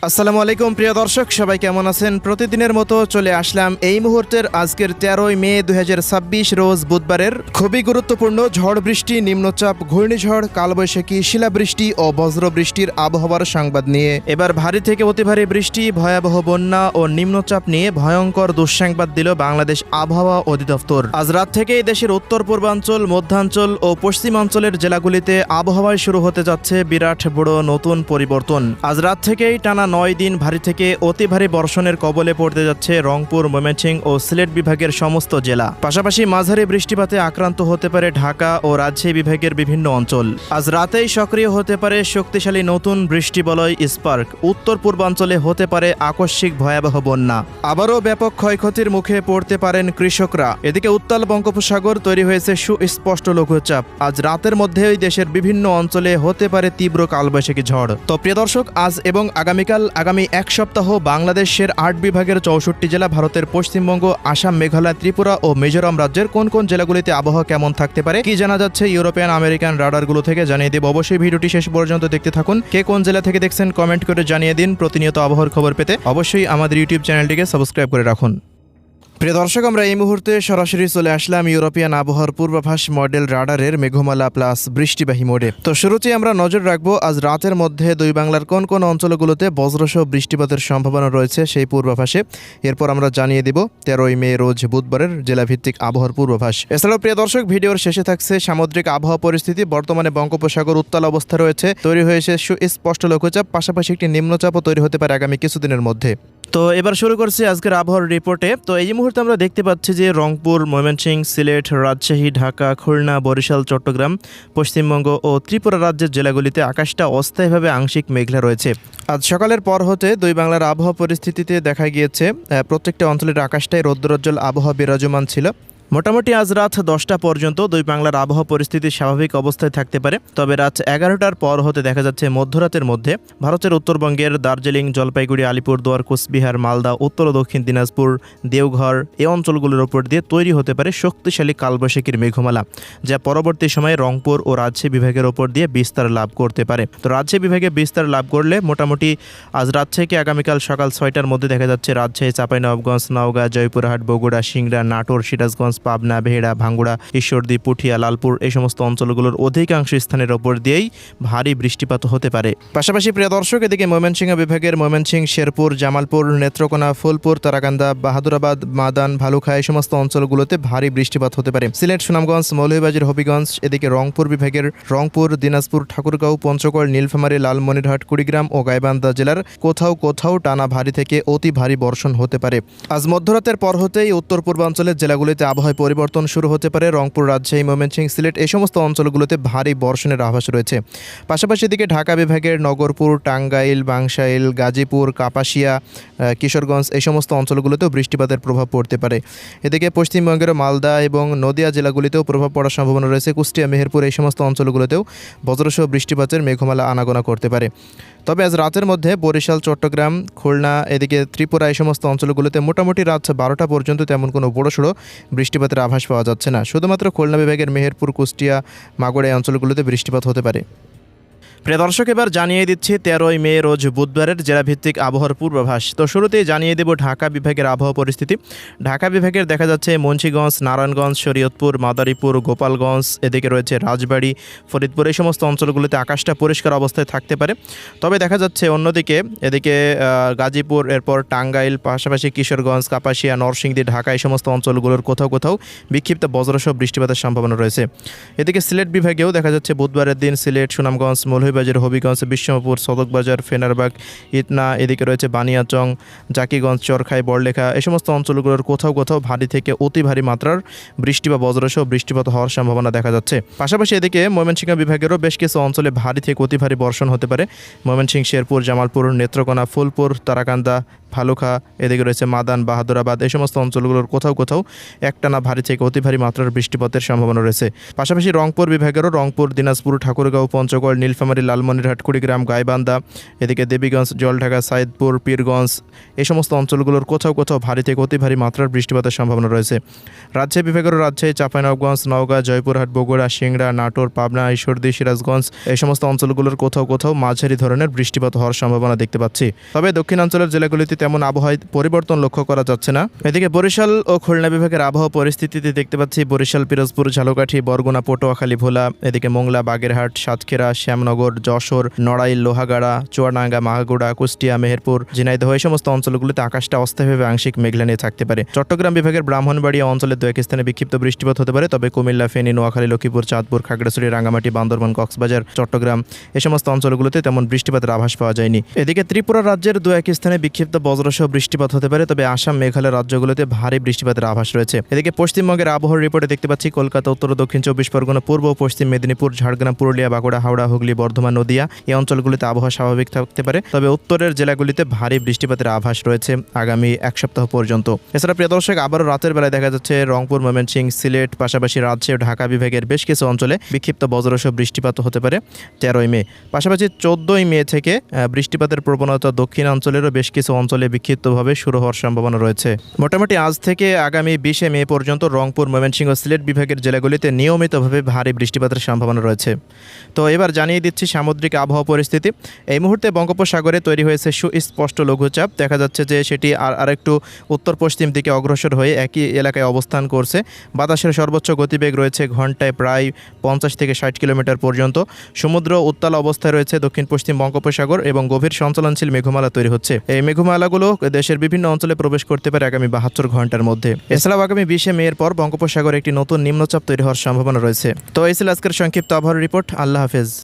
আসসালামু আলাইকুম প্রিয় দর্শক, সবাই কেমন আছেন? প্রতিদিনের মতো চলে আসলাম এই মুহূর্তের আজকের 13ই মে 2026 রোজ বুধবারের খুবই গুরুত্বপূর্ণ ঝড় বৃষ্টি, নিম্নচাপ, ঘূর্ণিঝড়, কালবৈশাখী, শিলাবৃষ্টি ও বজ্রবৃষ্টির আবহাওয়ার সংবাদ নিয়ে এবার ভারী থেকে অতি ভারী বৃষ্টি, ভয়াবহ বন্যা ও নিম্নচাপ নিয়ে ভয়ঙ্কর দুঃসংবাদ দিল বাংলাদেশ আবহাওয়া অধিদপ্তর। আজ রাত থেকেই দেশের উত্তর পূর্বাঞ্চল, মধ্যাঞ্চল ও পশ্চিমাঞ্চলের জেলাগুলিতে আবহাওয়ায় শুরু হতে যাচ্ছে বিরাট বড় নতুন পরিবর্তন। আজ রাত থেকেই টানা 9 দিন ভারী থেকে অতি ভারী বর্ষণের কবলে পড়তে যাচ্ছে রংপুর, ময়মনসিংহ ও সিলেট বিভাগের সমস্ত জেলা। পাশাপাশি মাঝারি বৃষ্টিপাতে আক্রান্ত হতে পারে ঢাকা ও রাজশাহী বিভাগের বিভিন্ন অঞ্চল। আজ রাতেই সক্রিয় হতে পারে শক্তিশালী নতুন বৃষ্টিবলয় স্পার্ক। উত্তর পূর্বাঞ্চলে হতে পারে আকস্মিক ভয়াবহ বন্যা। আবারও ব্যাপক ক্ষয়ক্ষতির মুখে পড়তে পারেন কৃষকরা। এদিকে উত্তাল বঙ্গোপসাগর তৈরি হয়েছে সুস্পষ্ট লঘুচাপ। আজ রাতের মধ্যেই দেশের বিভিন্ন অঞ্চলে হতে পারে তীব্র কালবৈশাখী ঝড়। তো প্রিয় দর্শক, আজ এবং আগামী এক সপ্তাহ বাংলাদেশের 8 বিভাগের 64 জেলা, ভারতের পশ্চিমবঙ্গ, আসাম, মেঘালয়, ত্রিপুরা ও মিজোরাম রাজ্যের কোন কোন জেলাগুলিতে আবহাওয়া কেমন থাকতে পারে, কি জানা যাচ্ছে ইউরোপিয়ান আমেরিকান রাডারগুলো থেকে জানিয়ে দেব। অবশ্যই ভিডিওটি শেষ পর্যন্ত দেখতে থাকুন। কে কোন জেলা থেকে দেখছেন কমেন্ট করে জানিয়ে দিন। প্রতিনিয়ত আবহাওয়ার খবর পেতে অবশ্যই আমাদের ইউটিউব চ্যানেলটিকে সাবস্ক্রাইব করে রাখুন। প্রিয় দর্শক, আমরা এই মুহূর্তে সরাসরি চলে আসলাম ইউরোপিয়ান আবহাওয়ার পূর্বাভাস মডেল রাডারের মেঘমালা প্লাস বৃষ্টিবাহী মোডে। তো শুরুতেই আমরা নজর রাখবো আজ রাতের মধ্যে দুই বাংলার কোন কোন অঞ্চলগুলোতে বজ্রসহ বৃষ্টিপাতের সম্ভাবনা রয়েছে সেই পূর্বাভাসে। এরপর আমরা জানিয়ে দিব 13ই মে রোজ বুধবারের জেলাভিত্তিক আবহাওয়ার পূর্বাভাস। এছাড়াও প্রিয় দর্শক, ভিডিওর শেষে থাকছে সামুদ্রিক আবহাওয়া পরিস্থিতি। বর্তমানে বঙ্গোপসাগর উত্তাল অবস্থা রয়েছে, তৈরি হয়েছে সুস্পষ্ট লঘুচাপ, পাশাপাশি একটি নিম্নচাপও তৈরি হতে পারে আগামী কিছুদিনের মধ্যে। তো এবার শুরু করছি আজকের আবহাওয়ার রিপোর্টে। তো এই মুহূর্তে আমরা দেখতে পাচ্ছি যে রংপুর, ময়মনসিংহ, সিলেট, রাজশাহী, ঢাকা, খুলনা, বরিশাল, চট্টগ্রাম, পশ্চিমবঙ্গ ও ত্রিপুরা রাজ্যের জেলাগুলিতে আকাশটা অস্থায়ীভাবে আংশিক মেঘলা রয়েছে। আজ সকালের পর হতে দুই বাংলার আবহাওয়া পরিস্থিতিতে দেখা গিয়েছে প্রত্যেকটা অঞ্চলের আকাশটাই রৌদ্রোজ্জ্বল আবহাওয়া বিরাজমান ছিল। মোটামুটি আজ রাত 10টা পর্যন্ত দুই বাংলার আবহাওয়া পরিস্থিতি স্বাভাবিক অবস্থায় থাকতে পারে। তবে রাত 11টার পর হতে দেখা যাচ্ছে মধ্যরাতের মধ্যে ভারতের উত্তরবঙ্গের দার্জিলিং, জলপাইগুড়ি, আলিপুরদুয়ার, কোচবিহার, মালদা, উত্তর ও দক্ষিণ দিনাজপুর, দেওঘর এই অঞ্চলগুলোর উপর দিয়ে তৈরি হতে পারে শক্তিশালী কালবৈশাখীর মেঘমালা, যা পরবর্তী সময়ে রংপুর ও রাজশাহী বিভাগের ওপর দিয়ে বিস্তার লাভ করতে পারে। তো রাজশাহী বিভাগে বিস্তার লাভ করলে মোটামুটি আজ রাত থেকে আগামীকাল সকাল 6টার মধ্যে দেখা যাচ্ছে রাজশাহী, চাঁপাইনবাবগঞ্জ, নওগাঁ, জয়পুরহাট, বগুড়া, সিংড়া, নাটোর, সিরাজগঞ্জ, পাবনা, বেহেড়া, ভাঙ্গুড়া, ঈশ্বরদী, পুঠিয়া, লালপুর এই সমস্ত অঞ্চলগুলোর অধিকাংশ স্থানের ওপর দিয়েই ভারী বৃষ্টিপাত হতে পারে। পাশাপাশি প্রিয় দর্শক, এদিকে ময়মনসিংহ বিভাগের ময়মনসিংহ, শেরপুর, জামালপুর, নেত্রকোনা, ফুলপুর, তারাকান্দা, বাহাদুরাবাদ, মাদান, ভালুখা এই সমস্ত অঞ্চলগুলোতে ভারী বৃষ্টিপাত হতে পারে। সিলেট, সুনামগঞ্জ, মৌলভীবাজার, হবিগঞ্জ, এদিকে রংপুর বিভাগের রংপুর, দিনাজপুর, ঠাকুরগাঁও, পঞ্চগড়, নীলফামারী, লালমনিরহাট, কুড়িগ্রাম ও গাইবান্ধা জেলার কোথাও কোথাও টানা ভারী থেকে অতি ভারী বর্ষণ হতে পারে। আজ মধ্যরাতের পর হতেই উত্তর পূর্বাঞ্চলের জেলাগুলিতে আবহাওয়া পরিবর্তন শুরু হতে পারে। রংপুর, রাজশাহী, ময়মনসিংহ, সিলেট এই সমস্ত অঞ্চলগুলোতে ভারী বর্ষণের আভাস রয়েছে। পাশাপাশি এদিকে ঢাকা বিভাগের নগরপুর, টাঙ্গাইল, বাংশাইল, গাজীপুর, কাপাসিয়া, কিশোরগঞ্জ এই সমস্ত অঞ্চলগুলোতেও বৃষ্টিপাতের প্রভাব পড়তে পারে। এদিকে পশ্চিমবঙ্গের মালদা এবং নদিয়া জেলাগুলিতেও প্রভাব পড়ার সম্ভাবনা রয়েছে। কুষ্টিয়া, মেহেরপুর এই সমস্ত অঞ্চলগুলোতেও বজ্রসহ বৃষ্টিপাতের মেঘমালা আনাগোনা করতে পারে। তবে আজ রাতের মধ্যে বরিশাল, চট্টগ্রাম, খুলনা, এদিকে ত্রিপুরা এই সমস্ত অঞ্চলগুলোতে মোটামুটি রাত 12টা পর্যন্ত তেমন কোনো বড়সড় বৃষ্টিপাতের আভাস পাওয়া যাচ্ছে না। শুধুমাত্র খুলনা বিভাগের মেহেরপুর, কুষ্টিয়া, মাগুরা এই অঞ্চলগুলোতে বৃষ্টিপাত হতে পারে। প্রিয় দর্শক, এবার জানিয়ে দিচ্ছি 13ই মে রোজ বুধবারের জেলাভিত্তিক আবহাওয়ার পূর্বাভাস। তো শুরুতেই জানিয়ে দেব ঢাকা বিভাগের আবহাওয়া পরিস্থিতি। ঢাকা বিভাগের দেখা যাচ্ছে মুন্সিগঞ্জ, নারায়ণগঞ্জ, শরীয়তপুর, মাদারীপুর, গোপালগঞ্জ, এদিকে রয়েছে রাজবাড়ী, ফরিদপুর এই সমস্ত অঞ্চলগুলোতে আকাশটা পরিষ্কার অবস্থায় থাকতে পারে। তবে দেখা যাচ্ছে অন্যদিকে এদিকে গাজীপুর, এরপর টাঙ্গাইল, পাশাপাশি কিশোরগঞ্জ, কাপাসিয়া, নরসিংদী, ঢাকা এই সমস্ত অঞ্চলগুলোর কোথাও কোথাও বিক্ষিপ্ত বজ্রসহ বৃষ্টিপাতের সম্ভাবনা রয়েছে। এদিকে সিলেট বিভাগেও দেখা যাচ্ছে বুধবারের দিন সিলেট, সুনামগঞ্জ, মৌলভীবাজার, হবিগঞ্জ, বিশ্বমপুর, সদকবাজার, ফেনারবাগ, ইটনা, এদিকে রয়েছে বানিয়াচং, জাকিগঞ্জ, চরখাই, বড়লেখা এই সমস্ত অঞ্চলগুলোর কোথাও কোথাও ভারী থেকে অতি ভারী মাত্রার বৃষ্টি বা বজ্রসহ বৃষ্টিপাত হওয়ার সম্ভাবনা দেখা যাচ্ছে। পাশাপাশি এদিকে ময়মনসিংহ বিভাগেরও বেশ কিছু অঞ্চলে ভারী থেকে অতি ভারী বর্ষণ হতে পারে। ময়মনসিংহ, শেরপুর, জামালপুর, নেত্রকোনা, ফুলপুর, তারাকান্দা, ভালুকা, এদিকে রয়েছে মাদান, বাহাদুরাবাদ, এই সমস্ত অঞ্চলগুলোর কোথাও কোথাও একটানা ভারী থেকে অতি ভারী মাত্রার বৃষ্টিপাতের সম্ভাবনা রয়েছে। পাশাপাশি রংপুর বিভাগেরও রংপুর, দিনাজপুর, ঠাকুরগাঁও, পঞ্চগড়, নীলফামারী, লালমনিরহাট, কুড়িগ্রাম, গাইবান্ধা, এদিকে দেবীগঞ্জ, জলঢাকা, সাইদপুর, পীরগঞ্জ, এই সমস্ত অঞ্চলগুলোর কোথাও কোথাও ভারী থেকে অতি ভারী মাত্রার বৃষ্টিপাতের সম্ভাবনা রয়েছে। রাজশাহী বিভাগেরও রাজশাহী, চাঁপাইনবাবগঞ্জ, নওগাঁ, জয়পুরহাট, বগুড়া, সিংড়া, নাটোর, পাবনা, ঈশ্বরদী, সিরাজগঞ্জ, এই সমস্ত অঞ্চলগুলোর কোথাও কোথাও মাঝারি ধরনের বৃষ্টিপাত হওয়ার সম্ভাবনা দেখতে পাচ্ছি। তবে দক্ষিণাঞ্চলের জেলাগুলিতে তেমন আবহাওয়ায় পরিবর্তন লক্ষ্য করা যাচ্ছে না। এদিকে বরিশাল ও খুলনা বিভাগের আবহাওয়া পরিস্থিতিতে দেখতে পাচ্ছি বরিশাল, পিরোজপুর, ঝালকাঠি, বরগুনা, পটুয়াখালী, ভোলা, এদিকে মোংলা, বাগেরহাট, সাতক্ষীরা, শ্যামনগর, যশোর, নড়াইল, লোহাগাড়া, চুয়াডাঙ্গা, মাগুড়া, কুষ্টিয়া, মেহেরপুর, ঝিনাইদহ, এই সমস্ত অঞ্চলগুলিতে আকাশটা অস্থায়ীভাবে আংশিক মেঘলা নিয়ে থাকতে পারে। চট্টগ্রাম বিভাগের ব্রাহ্মণবাড়িয়া অঞ্চলে দু এক স্থানে বিক্ষিপ্ত বৃষ্টিপাত হতে পারে। তবে কুমিল্লা, ফেনী, নোয়াখালী, লক্ষ্মীপুর, চাঁদপুর, খাগড়াছড়ি, রাঙ্গামাটি, বান্দরবান, কক্সবাজার, চট্টগ্রাম, এই সমস্ত অঞ্চলগুলোতে তেমন বৃষ্টিপাতের আভাস পাওয়া যায়নি। এদিকে ত্রিপুরা রাজ্যের দু এক স্থানে বিক্ষিপ্ত বজ্রসহ বৃষ্টিপাত হতে পারে। তবে আসাম, মেঘালয় রাজ্যগুলোতে ভারী বৃষ্টিপাতের আভাস রয়েছে। এদিকে পশ্চিমবঙ্গের আবহাওয়ার রিপোর্টে দেখতে পাচ্ছি কলকাতা, উত্তর ও দক্ষিণ 24 পরগনা, পূর্ব ও পশ্চিম মেদিনীপুর, ঝাড়গ্রাম, পুরুলিয়া, বাঁকুড়া, হাওড়া, হুগলি, বর্ধমান, নদিয়া, এই অঞ্চলগুলিতে আবহাওয়া স্বাভাবিক থাকতে পারে। তবে উত্তরের জেলাগুলিতে ভারী বৃষ্টিপাতের আভাস রয়েছে আগামী এক সপ্তাহ পর্যন্ত। এছাড়া প্রিয় দর্শক, আবারও রাতের বেলায় দেখা যাচ্ছে রংপুর, ময়মনসিংহ, সিলেট, পাশাপাশি রাজশাহী ও ঢাকা বিভাগের বেশ কিছু অঞ্চলে বিক্ষিপ্ত বজ্রসহ বৃষ্টিপাত হতে পারে 13ই মে। পাশাপাশি 14ই মে থেকে বৃষ্টিপাতের প্রবণতা দক্ষিণাঞ্চলেরও বেশ কিছু অঞ্চলে বিক্ষিপ্তভাবে শুরু হওয়ার সম্ভাবনা রয়েছে। মোটামুটি আজ থেকে আগামী 20 মে পর্যন্ত রংপুর, ময়মনসিংহ ও সিলেট বিভাগের জেলাগুলিতে নিয়মিতভাবে ভারী বৃষ্টিপাতের সম্ভাবনা রয়েছে। তো এবার জানিয়ে দিচ্ছি সামুদ্রিক আবহাওয়া পরিস্থিতি। এই মুহূর্তে বঙ্গোপসাগরে তৈরি হয়েছে সুস্পষ্ট লঘুচাপ। দেখা যাচ্ছে যে সেটি আরেকটু উত্তর পশ্চিম দিকে অগ্রসর হয়ে একই এলাকায় অবস্থান করছে। বাতাসের সর্বোচ্চ গতিবেগ রয়েছে ঘন্টায় প্রায় 50 থেকে 60 কিলোমিটার পর্যন্ত। সমুদ্র উত্তাল অবস্থায় রয়েছে দক্ষিণ পশ্চিম বঙ্গোপসাগর এবং গভীর সঞ্চালনশীল মেঘমালা তৈরি হচ্ছে। এই মেঘমালাগুলো দেশের বিভিন্ন অঞ্চলে প্রবেশ করতে পারে আগামী 72 ঘন্টার মধ্যে। এছাড়াও আগামী 20 মে এর পর বঙ্গোপসাগরে একটি নতুন নিম্নচাপ তৈরি হওয়ার সম্ভাবনা রয়েছে। তো এই ছিল আজকের সংক্ষিপ্ত আবহাওয়ার রিপোর্ট। আল্লাহ হাফেজ।